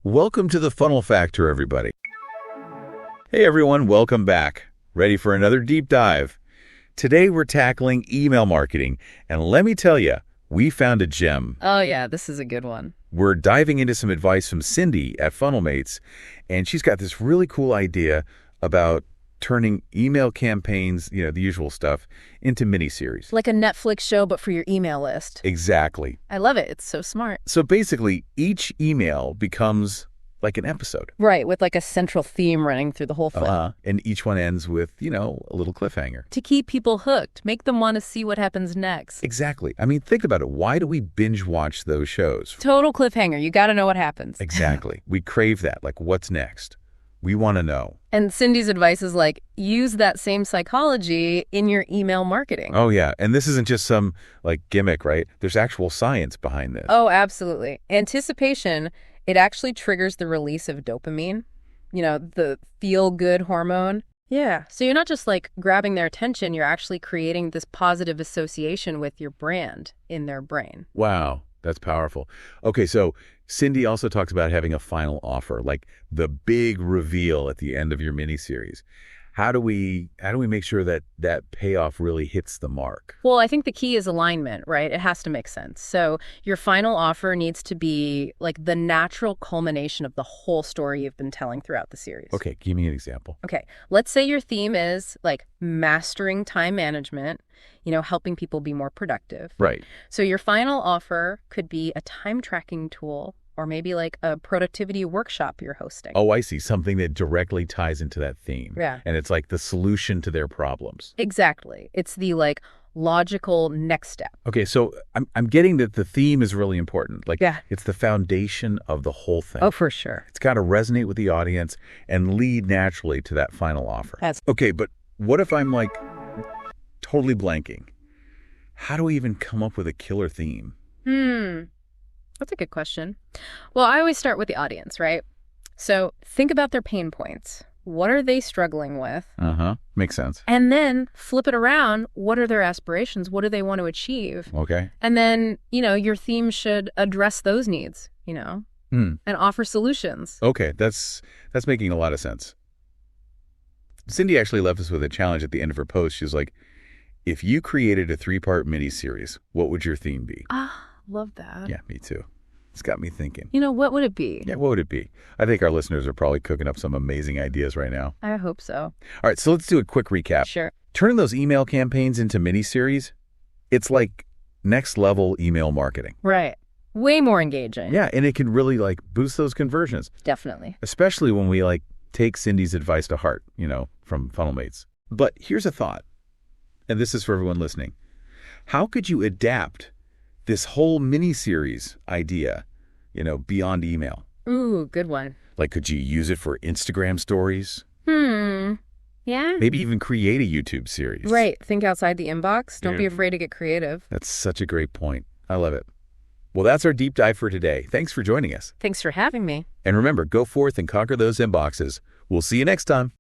Welcome to the Funnel Factor, everybody. Hey everyone, welcome back. Ready for another deep dive? Today we're tackling email marketing, and let me tell you, we found a gem. Oh yeah, this is a good one. We're diving into some advice from Cindy at Funnelmates, and she's got this really cool idea about turning email campaigns, the usual stuff, into miniseries. Like a Netflix show, but for your email list. Exactly. I love it. It's so smart. So basically, each email becomes like an episode. Right, with like a central theme running through the whole thing. And each one ends with, a little cliffhanger. To keep people hooked, make them want to see what happens next. Exactly. I mean, think about it. Why do we binge watch those shows? Total cliffhanger. You got to know what happens. Exactly. We crave that. Like, what's next? We want to know. And Cindy's advice is like, use that same psychology in your email marketing. Oh, yeah. And this isn't just some, gimmick, right? There's actual science behind this. Oh, absolutely. Anticipation, it actually triggers the release of dopamine, the feel-good hormone. Yeah. So you're not just grabbing their attention, you're actually creating this positive association with your brand in their brain. Wow. That's powerful. Okay, so Cindy also talks about having a final offer, like the big reveal at the end of your miniseries. How do we make sure that that payoff really hits the mark? Well, I think the key is alignment, right? It has to make sense. So your final offer needs to be like the natural culmination of the whole story you've been telling throughout the series. Okay, give me an example. Okay, let's say your theme is mastering time management, helping people be more productive. Right. So your final offer could be a time tracking tool, or maybe a productivity workshop you're hosting. Oh, I see. Something that directly ties into that theme. Yeah. And it's like the solution to their problems. Exactly. It's the logical next step. Okay, so I'm getting that the theme is really important. Yeah. It's the foundation of the whole thing. Oh, for sure. It's got to resonate with the audience and lead naturally to that final offer. Okay, but what if I'm totally blanking? How do we even come up with a killer theme? That's a good question. Well, I always start with the audience, right? So think about their pain points. What are they struggling with? Makes sense. And then flip it around. What are their aspirations? What do they want to achieve? Okay. And then, your theme should address those needs, and offer solutions. Okay, that's making a lot of sense. Cindy actually left us with a challenge at the end of her post. She was like, if you created a 3-part miniseries, what would your theme be? Love that. Yeah, me too. It's got me thinking. What would it be? Yeah, what would it be? I think our listeners are probably cooking up some amazing ideas right now. I hope so. All right, so let's do a quick recap. Sure. Turning those email campaigns into miniseries, it's like next level email marketing. Right. Way more engaging. Yeah, and it can really boost those conversions. Definitely. Especially when we take Cindy's advice to heart, from Funnelmates. But here's a thought, and this is for everyone listening. How could you adapt this whole mini-series idea, beyond email? Ooh, good one. Could you use it for Instagram stories? Yeah. Maybe even create a YouTube series. Right. Think outside the inbox. Don't be afraid to get creative. That's such a great point. I love it. Well, that's our deep dive for today. Thanks for joining us. Thanks for having me. And remember, go forth and conquer those inboxes. We'll see you next time.